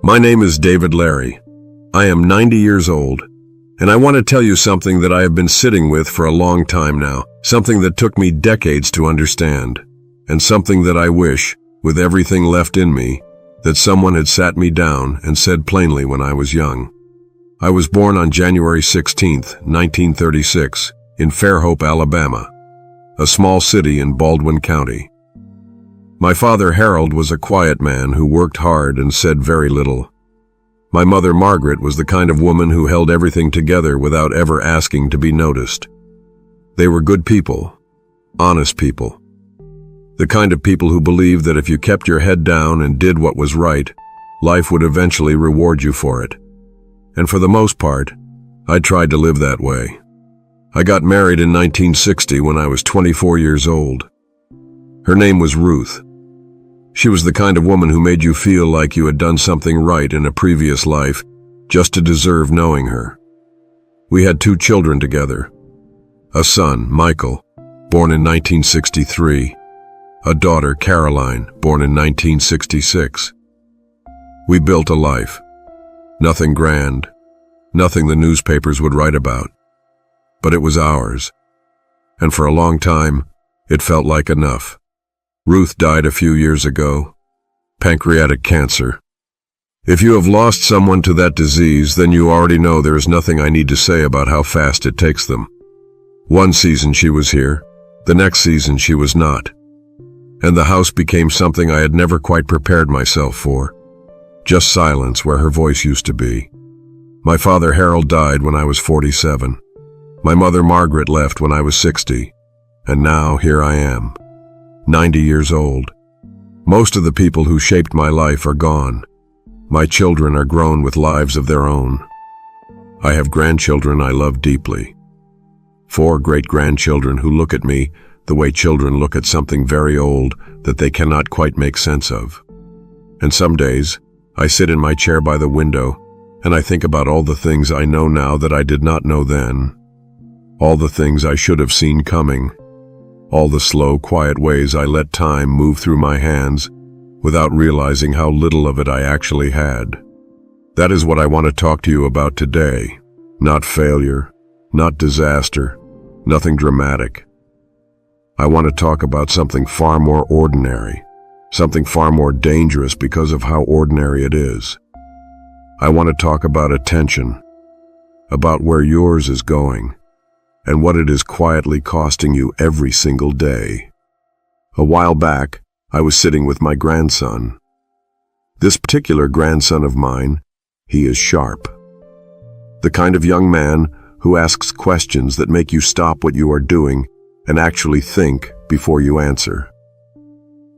My name is David Larry. I am 90 years old, and I want to tell you something that I have been sitting with for a long time now, something that took me decades to understand, and something that I wish, with everything left in me, that someone had sat me down and said plainly when I was young. I was born on January 16, 1936, in Fairhope, Alabama, a small city in Baldwin County. My father, Harold, was a quiet man who worked hard and said very little. My mother, Margaret, was the kind of woman who held everything together without ever asking to be noticed. They were good people, honest people, the kind of people who believed that if you kept your head down and did what was right, life would eventually reward you for it. And for the most part, I tried to live that way. I got married in 1960 when I was 24 years old. Her name was Ruth. She was the kind of woman who made you feel like you had done something right in a previous life just to deserve knowing her. We had 2 children together. A son, Michael, born in 1963. A daughter, Caroline, born in 1966. We built a life. Nothing grand, nothing the newspapers would write about. But it was ours. And for a long time, it felt like enough. Ruth died a few years ago. Pancreatic cancer. If you have lost someone to that disease, then you already know there is nothing I need to say about how fast it takes them. One season she was here, the next season she was not. And the house became something I had never quite prepared myself for. Just silence where her voice used to be. My father, Harold, died when I was 47. My mother, Margaret, left when I was 60. And now here I am. 90 years old. Most of the people who shaped my life are gone. My children are grown with lives of their own. I have grandchildren I love deeply. 4 great-grandchildren who look at me the way children look at something very old that they cannot quite make sense of. And some days, I sit in my chair by the window and I think about all the things I know now that I did not know then. All the things I should have seen coming. All the slow, quiet ways I let time move through my hands without realizing how little of it I actually had. That is what I want to talk to you about today. Not failure, not disaster, nothing dramatic. I want to talk about something far more ordinary, something far more dangerous because of how ordinary it is. I want to talk about attention, about where yours is going, and what it is quietly costing you every single day. A while back, I was sitting with my grandson. This particular grandson of mine, he is sharp. The kind of young man who asks questions that make you stop what you are doing and actually think before you answer.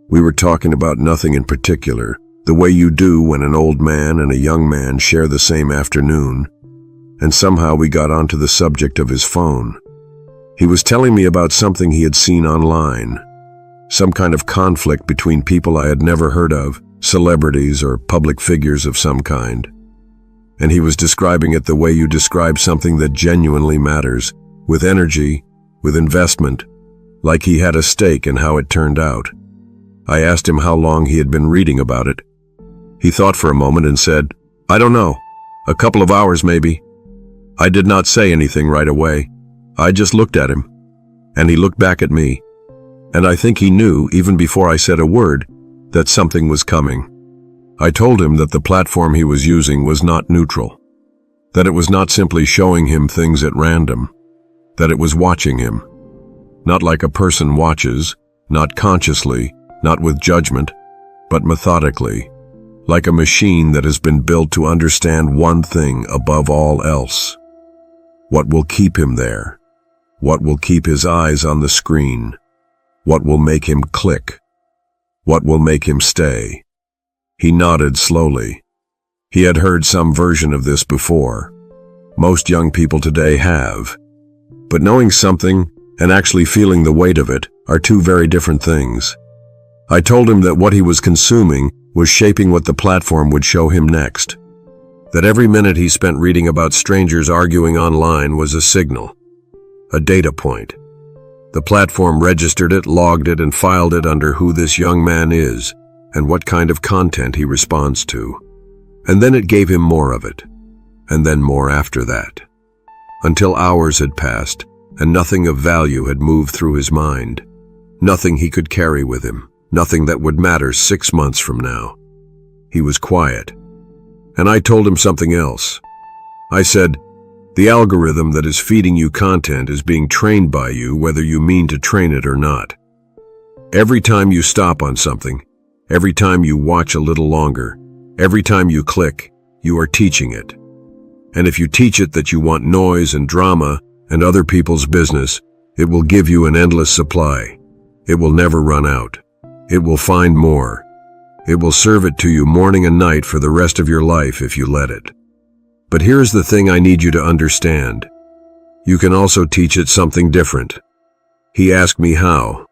We were talking about nothing in particular, the way you do when an old man and a young man share the same afternoon, and somehow we got onto the subject of his phone. He was telling me about something he had seen online, some kind of conflict between people I had never heard of, celebrities or public figures of some kind. And he was describing it the way you describe something that genuinely matters, with energy, with investment, like he had a stake in how it turned out. I asked him how long he had been reading about it. He thought for a moment and said, "I don't know, a couple of hours maybe." I did not say anything right away. I just looked at him, and he looked back at me, and I think he knew, even before I said a word, that something was coming. I told him that the platform he was using was not neutral, that it was not simply showing him things at random, that it was watching him, not like a person watches, not consciously, not with judgment, but methodically, like a machine that has been built to understand one thing above all else. What will keep him there? What will keep his eyes on the screen? What will make him click? What will make him stay? He nodded slowly. He had heard some version of this before. Most young people today have. But knowing something and actually feeling the weight of it are 2 very different things. I told him that what he was consuming was shaping what the platform would show him next. That every minute he spent reading about strangers arguing online was a signal, a data point. The platform registered it, logged it, and filed it under who this young man is and what kind of content he responds to. And then it gave him more of it, and then more after that, until hours had passed and nothing of value had moved through his mind, nothing he could carry with him, nothing that would matter 6 months from now. He was quiet, and I told him something else. I said, the algorithm that is feeding you content is being trained by you whether you mean to train it or not. Every time you stop on something, every time you watch a little longer, every time you click, you are teaching it. And if you teach it that you want noise and drama and other people's business, it will give you an endless supply. It will never run out. It will find more. It will serve it to you morning and night for the rest of your life if you let it. But here's the thing I need you to understand. You can also teach it something different. He asked me how,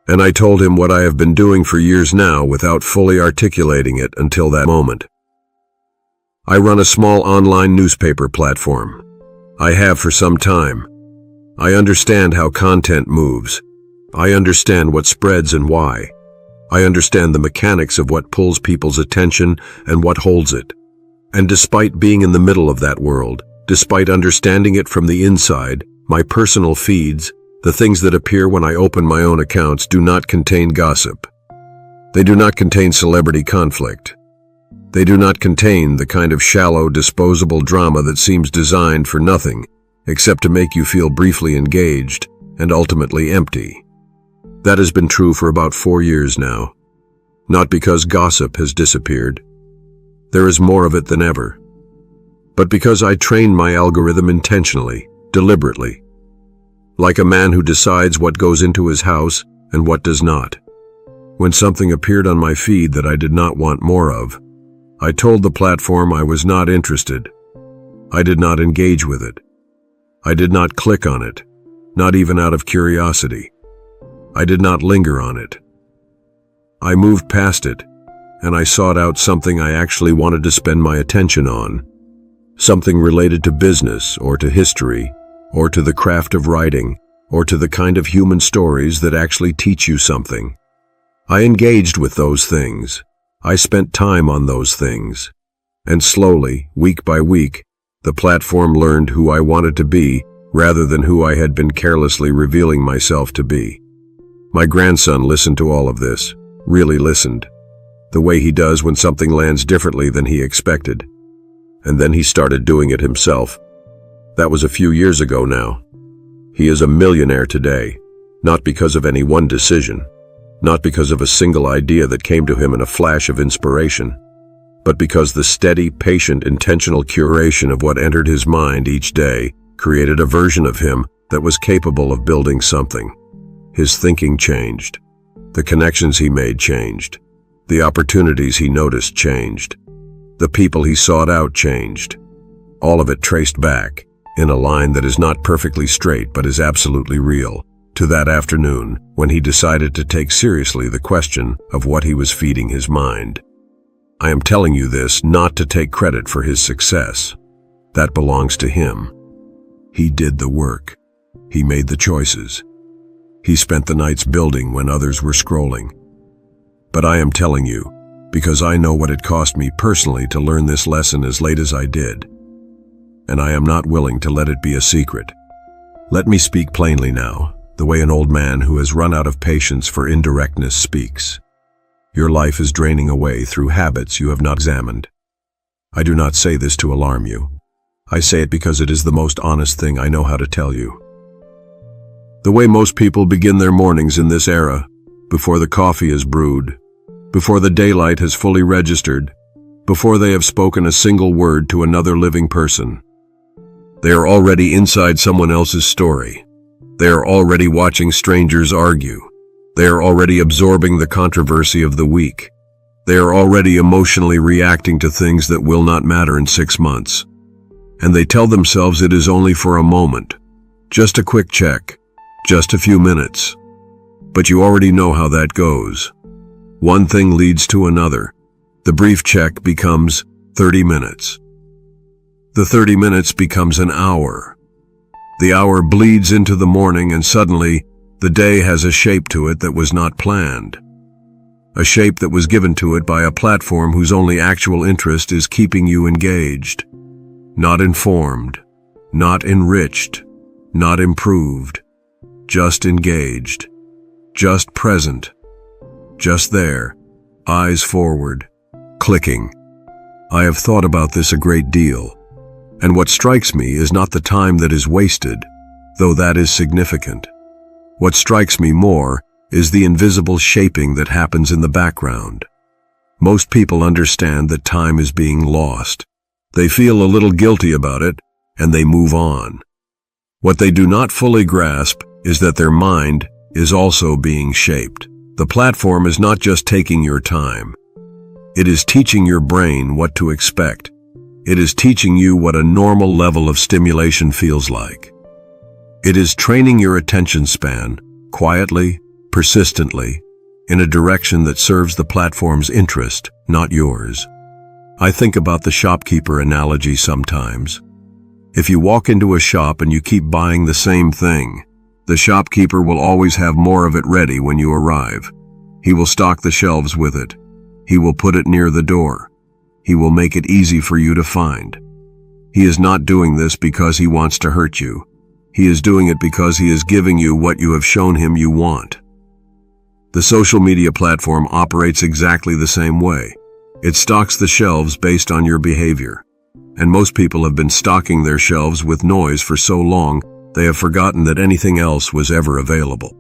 and I told him what I have been doing for years now without fully articulating it until that moment. I run a small online newspaper platform. I have for some time. I understand how content moves. I understand what spreads and why. I understand the mechanics of what pulls people's attention and what holds it. And despite being in the middle of that world, despite understanding it from the inside, my personal feeds, the things that appear when I open my own accounts, do not contain gossip. They do not contain celebrity conflict. They do not contain the kind of shallow, disposable drama that seems designed for nothing except to make you feel briefly engaged and ultimately empty. That has been true for about 4 years now. Not because gossip has disappeared. There is more of it than ever. But because I trained my algorithm intentionally, deliberately. Like a man who decides what goes into his house and what does not. When something appeared on my feed that I did not want more of, I told the platform I was not interested. I did not engage with it. I did not click on it, not even out of curiosity. I did not linger on it. I moved past it, and I sought out something I actually wanted to spend my attention on. Something related to business, or to history, or to the craft of writing, or to the kind of human stories that actually teach you something. I engaged with those things. I spent time on those things. And slowly, week by week, the platform learned who I wanted to be rather than who I had been carelessly revealing myself to be. My grandson listened to all of this, really listened, the way he does when something lands differently than he expected. And then he started doing it himself. That was a few years ago now. He is a millionaire today, not because of any one decision, not because of a single idea that came to him in a flash of inspiration, but because the steady, patient, intentional curation of what entered his mind each day created a version of him that was capable of building something. His thinking changed. The connections he made changed. The opportunities he noticed changed. The people he sought out changed. All of it traced back, in a line that is not perfectly straight but is absolutely real, to that afternoon when he decided to take seriously the question of what he was feeding his mind. I am telling you this not to take credit for his success. That belongs to him. He did the work. He made the choices. He spent the nights building when others were scrolling. But I am telling you, because I know what it cost me personally to learn this lesson as late as I did. And I am not willing to let it be a secret. Let me speak plainly now, the way an old man who has run out of patience for indirectness speaks. Your life is draining away through habits you have not examined. I do not say this to alarm you. I say it because it is the most honest thing I know how to tell you. The way most people begin their mornings in this era, before the coffee is brewed, before the daylight has fully registered, before they have spoken a single word to another living person. They are already inside someone else's story. They are already watching strangers argue. They are already absorbing the controversy of the week. They are already emotionally reacting to things that will not matter in 6 months. And they tell themselves it is only for a moment, just a quick check, just a few minutes. But you already know how that goes. One thing leads to another. The brief check becomes 30 minutes. The 30 minutes becomes an hour. The hour bleeds into the morning, and suddenly the day has a shape to it that was not planned. a shape that was given to it by a platform whose only actual interest is keeping you engaged. Not informed, not enriched, not improved, just engaged, just present, just there, eyes forward, clicking. I have thought about this a great deal, and what strikes me is not the time that is wasted, though that is significant. What strikes me more is the invisible shaping that happens in the background. Most people understand that time is being lost. They feel a little guilty about it, and they move on. What they do not fully grasp is that their mind is also being shaped. The platform is not just taking your time. It is teaching your brain what to expect. It is teaching you what a normal level of stimulation feels like. It is training your attention span, quietly, persistently, in a direction that serves the platform's interest, not yours. I think about the shopkeeper analogy sometimes. If you walk into a shop and you keep buying the same thing, the shopkeeper will always have more of it ready when you arrive. He will stock the shelves with it. He will put it near the door. He will make it easy for you to find. He is not doing this because he wants to hurt you. He is doing it because he is giving you what you have shown him you want. The social media platform operates exactly the same way. It stocks the shelves based on your behavior. And most people have been stocking their shelves with noise for so long, they have forgotten that anything else was ever available.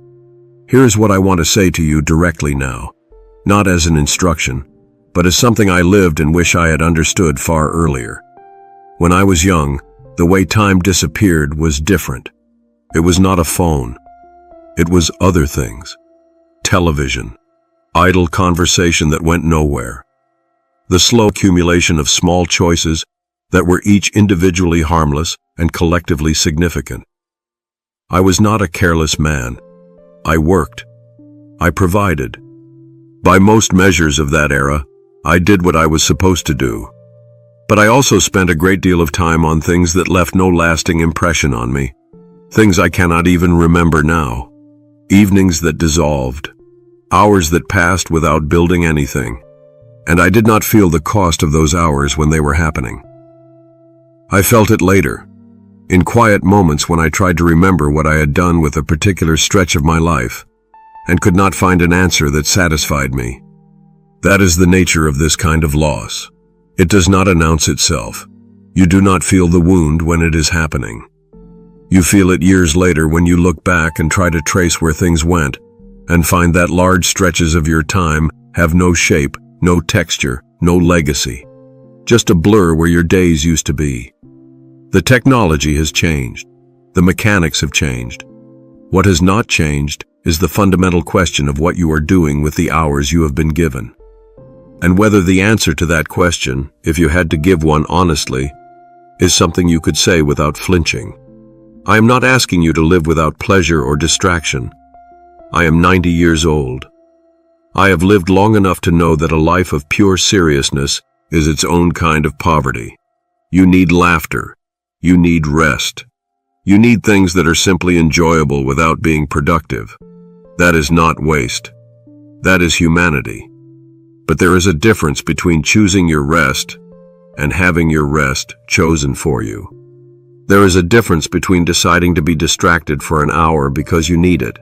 Here's what I want to say to you directly now, not as an instruction, but as something I lived and wish I had understood far earlier. When I was young, the way time disappeared was different. It was not a phone. It was other things. Television, idle conversation that went nowhere, the slow accumulation of small choices that were each individually harmless and collectively significant. I was not a careless man. I worked. I provided. By most measures of that era, I did what I was supposed to do. But I also spent a great deal of time on things that left no lasting impression on me, things I cannot even remember now, evenings that dissolved, hours that passed without building anything, and I did not feel the cost of those hours when they were happening. I felt it later, in quiet moments when I tried to remember what I had done with a particular stretch of my life, and could not find an answer that satisfied me. That is the nature of this kind of loss. It does not announce itself. You do not feel the wound when it is happening. You feel it years later when you look back and try to trace where things went, and find that large stretches of your time have no shape, no texture, no legacy. Just a blur where your days used to be. The technology has changed. The mechanics have changed. What has not changed is the fundamental question of what you are doing with the hours you have been given. And whether the answer to that question, if you had to give one honestly, is something you could say without flinching. I am not asking you to live without pleasure or distraction. I am 90 years old. I have lived long enough to know that a life of pure seriousness is its own kind of poverty. You need laughter. You need rest. You need things that are simply enjoyable without being productive. That is not waste. That is humanity. But there is a difference between choosing your rest and having your rest chosen for you. There is a difference between deciding to be distracted for an hour because you need it,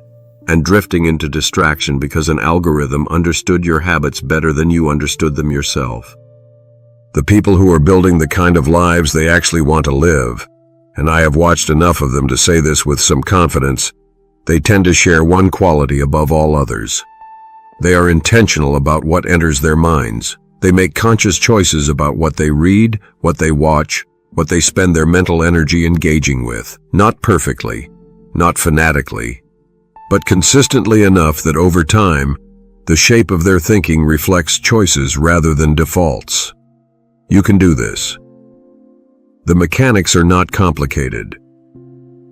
and drifting into distraction because an algorithm understood your habits better than you understood them yourself. The people who are building the kind of lives they actually want to live, and I have watched enough of them to say this with some confidence, they tend to share one quality above all others. They are intentional about what enters their minds. They make conscious choices about what they read, what they watch, what they spend their mental energy engaging with. Not perfectly, not fanatically, but consistently enough that over time, the shape of their thinking reflects choices rather than defaults. You can do this. The mechanics are not complicated.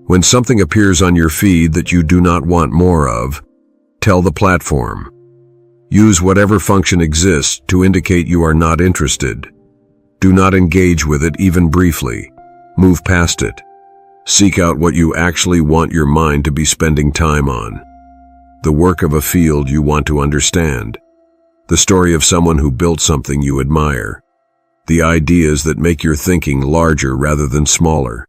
When something appears on your feed that you do not want more of, tell the platform. Use whatever function exists to indicate you are not interested. Do not engage with it even briefly. Move past it. Seek out what you actually want your mind to be spending time on. The work of a field you want to understand. The story of someone who built something you admire. The ideas that make your thinking larger rather than smaller.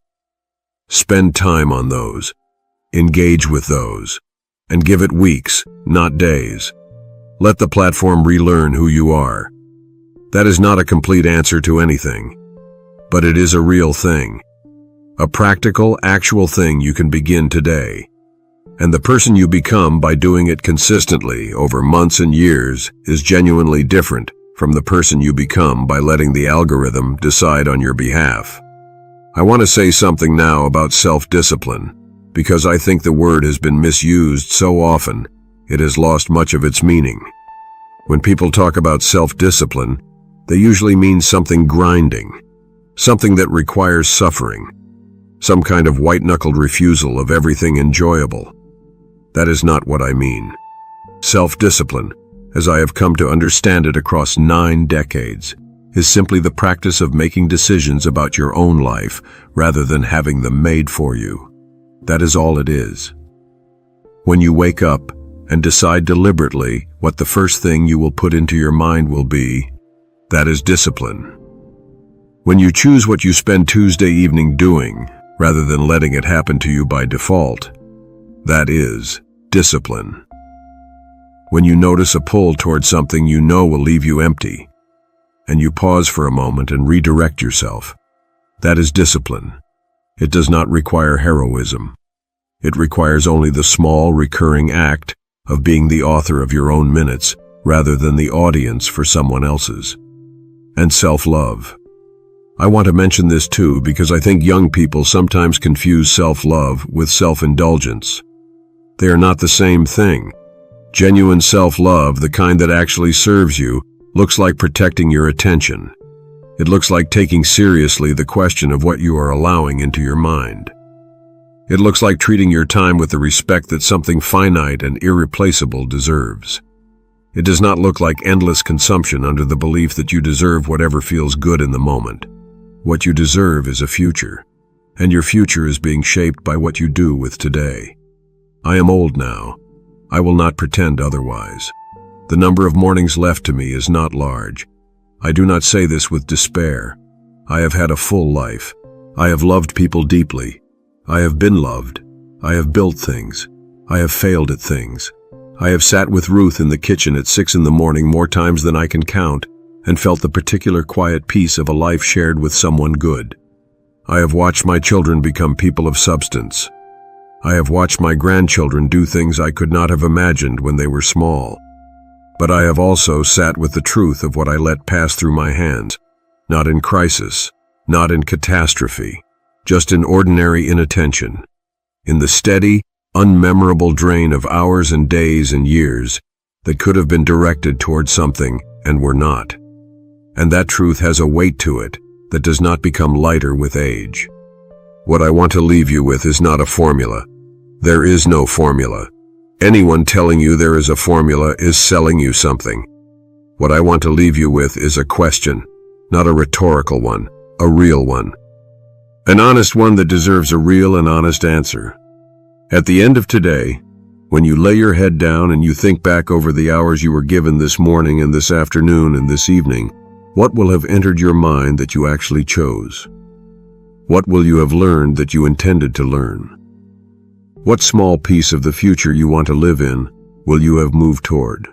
Spend time on those. Engage with those. And give it weeks, not days. Let the platform relearn who you are. That is not a complete answer to anything. But it is a real thing. A practical, actual thing you can begin today. And the person you become by doing it consistently over months and years is genuinely different from the person you become by letting the algorithm decide on your behalf. I want to say something now about self-discipline, because I think the word has been misused so often, it has lost much of its meaning. When people talk about self-discipline, they usually mean something grinding, something that requires suffering, some kind of white-knuckled refusal of everything enjoyable. That is not what I mean. Self-discipline, as I have come to understand it across 9 decades, is simply the practice of making decisions about your own life rather than having them made for you. That is all it is. When you wake up and decide deliberately what the first thing you will put into your mind will be, that is discipline. When you choose what you spend Tuesday evening doing, rather than letting it happen to you by default, that is discipline. When you notice a pull towards something you know will leave you empty, and you pause for a moment and redirect yourself, that is discipline. It does not require heroism. It requires only the small, recurring act of being the author of your own minutes rather than the audience for someone else's. And self-love. I want to mention this too because I think young people sometimes confuse self-love with self-indulgence. They are not the same thing. Genuine self-love, the kind that actually serves you, looks like protecting your attention. It looks like taking seriously the question of what you are allowing into your mind. It looks like treating your time with the respect that something finite and irreplaceable deserves. It does not look like endless consumption under the belief that you deserve whatever feels good in the moment. What you deserve is a future, and your future is being shaped by what you do with today. I am old now. I will not pretend otherwise. The number of mornings left to me is not large. I do not say this with despair. I have had a full life. I have loved people deeply. I have been loved. I have built things. I have failed at things. I have sat with Ruth in the kitchen at 6 in the morning more times than I can count and felt the particular quiet peace of a life shared with someone good. I have watched my children become people of substance. I have watched my grandchildren do things I could not have imagined when they were small. But I have also sat with the truth of what I let pass through my hands, not in crisis, not in catastrophe, just in ordinary inattention, in the steady, unmemorable drain of hours and days and years that could have been directed toward something and were not. And that truth has a weight to it that does not become lighter with age. What I want to leave you with is not a formula. There is no formula. Anyone telling you there is a formula is selling you something. What I want to leave you with is a question, not a rhetorical one, a real one. An honest one that deserves a real and honest answer. At the end of today, when you lay your head down and you think back over the hours you were given this morning and this afternoon and this evening, what will have entered your mind that you actually chose? What will you have learned that you intended to learn? What small piece of the future you want to live in will you have moved toward?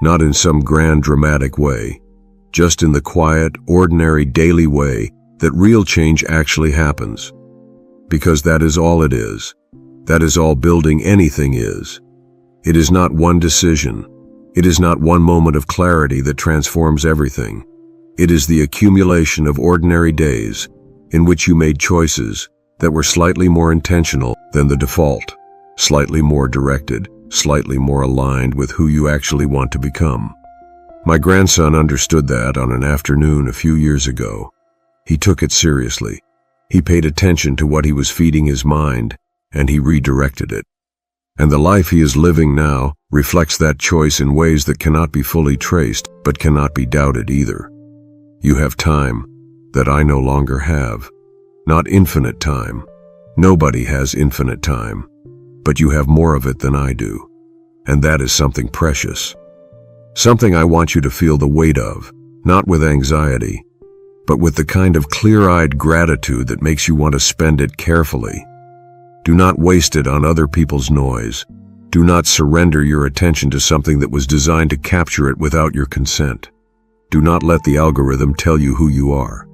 Not in some grand dramatic way, just in the quiet, ordinary, daily way that real change actually happens. Because that is all it is. That is all building anything is. It is not one decision. It is not one moment of clarity that transforms everything. It is the accumulation of ordinary days in which you made choices that were slightly more intentional than the default, slightly more directed, slightly more aligned with who you actually want to become. My grandson understood that on an afternoon a few years ago. He took it seriously. He paid attention to what he was feeding his mind, and he redirected it. And the life he is living now reflects that choice in ways that cannot be fully traced, but cannot be doubted either. You have time that I no longer have. Not infinite time. Nobody has infinite time. But you have more of it than I do. And that is something precious. Something I want you to feel the weight of, not with anxiety, but with the kind of clear-eyed gratitude that makes you want to spend it carefully. Do not waste it on other people's noise. Do not surrender your attention to something that was designed to capture it without your consent. Do not let the algorithm tell you who you are.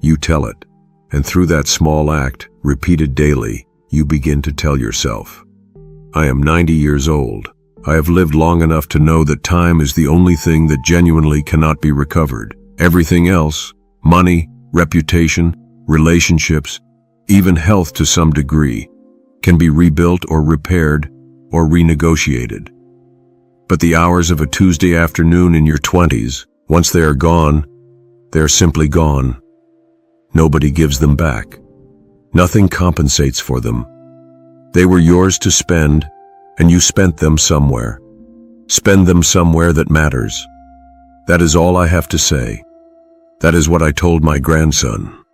You tell it, and through that small act, repeated daily, you begin to tell yourself, I am 90 years old. I have lived long enough to know that time is the only thing that genuinely cannot be recovered. Everything else, money, reputation, relationships, even health to some degree, can be rebuilt or repaired or renegotiated. But the hours of a Tuesday afternoon in your 20s, once they are gone, they are simply gone. Nobody gives them back. Nothing compensates for them. They were yours to spend, and you spent them somewhere. Spend them somewhere that matters. That is all I have to say. That is what I told my grandson.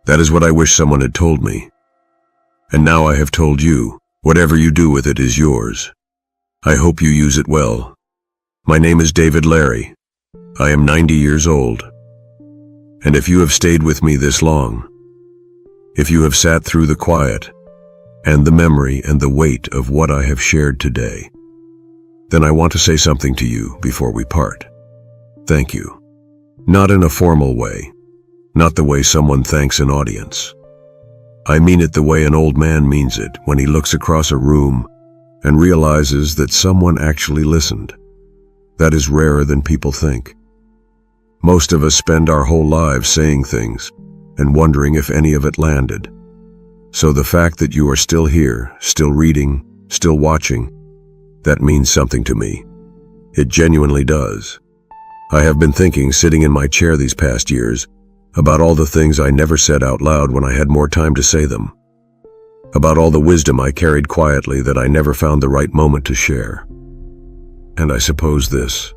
That is what I wish someone had told me. And now I have told you, whatever you do with it is yours. I hope you use it well. My name is David Larry. I am 90 years old. And if you have stayed with me this long, if you have sat through the quiet, and the memory and the weight of what I have shared today, then I want to say something to you before we part. Thank you. Not in a formal way, not the way someone thanks an audience. I mean it the way an old man means it when he looks across a room and realizes that someone actually listened. That is rarer than people think. Most of us spend our whole lives saying things and wondering if any of it landed. So the fact that you are still here, still reading, still watching, that means something to me. It genuinely does. I have been thinking, sitting in my chair these past years, about all the things I never said out loud when I had more time to say them. About all the wisdom I carried quietly that I never found the right moment to share. And I suppose this,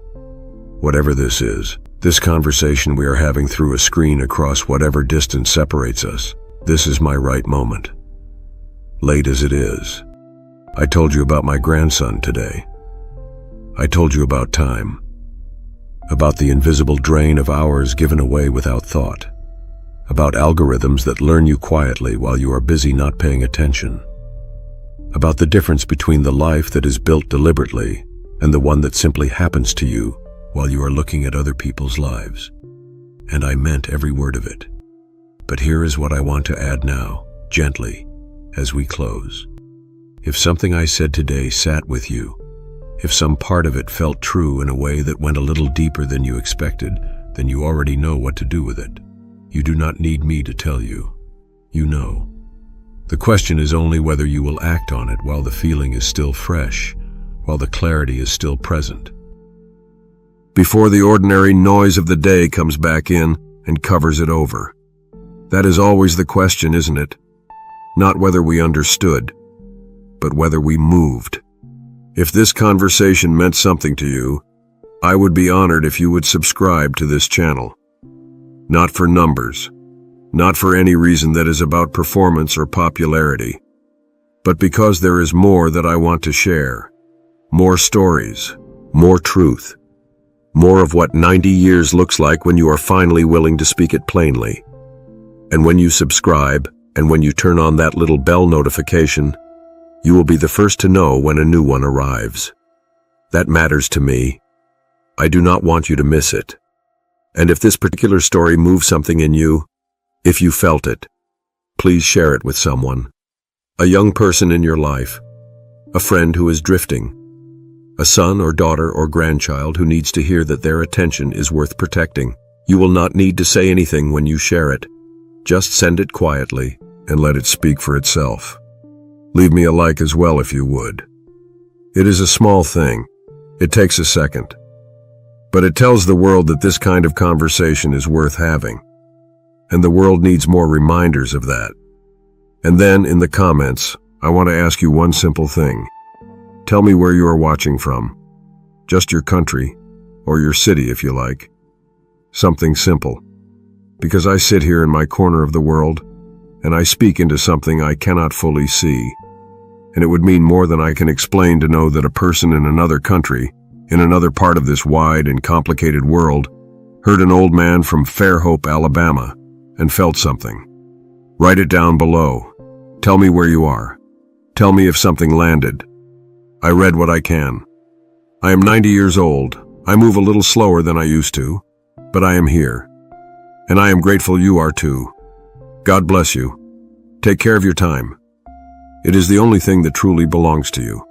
whatever this is, this conversation we are having through a screen across whatever distance separates us, this is my right moment. Late as it is, I told you about my grandson today. I told you about time. About the invisible drain of hours given away without thought. About algorithms that learn you quietly while you are busy not paying attention. About the difference between the life that is built deliberately and the one that simply happens to you while you are looking at other people's lives. And I meant every word of it. But here is what I want to add now, gently, as we close. If something I said today sat with you, if some part of it felt true in a way that went a little deeper than you expected, then you already know what to do with it. You do not need me to tell you. You know. The question is only whether you will act on it while the feeling is still fresh, while the clarity is still present. Before the ordinary noise of the day comes back in and covers it over. That is always the question, isn't it? Not whether we understood, but whether we moved. If this conversation meant something to you, I would be honored if you would subscribe to this channel. Not for numbers, not for any reason that is about performance or popularity, but because there is more that I want to share. More stories, more truth, more of what 90 years looks like when you are finally willing to speak it plainly. And when you subscribe, and when you turn on that little bell notification, you will be the first to know when a new one arrives. That matters to me. I do not want you to miss it. And if this particular story moves something in you, if you felt it, please share it with someone. A young person in your life, a friend who is drifting, a son or daughter or grandchild who needs to hear that their attention is worth protecting. You will not need to say anything when you share it. Just send it quietly and let it speak for itself. Leave me a like as well if you would. It is a small thing. It takes a second. But it tells the world that this kind of conversation is worth having. And the world needs more reminders of that. And then, in the comments, I want to ask you one simple thing. Tell me where you are watching from. Just your country, or your city if you like. Something simple. Because I sit here in my corner of the world, and I speak into something I cannot fully see. And it would mean more than I can explain to know that a person in another country in another part of this wide and complicated world, heard an old man from Fairhope, Alabama, and felt something. Write it down below. Tell me where you are. Tell me if something landed. I read what I can. I am 90 years old. I move a little slower than I used to, but I am here. And I am grateful you are too. God bless you. Take care of your time. It is the only thing that truly belongs to you.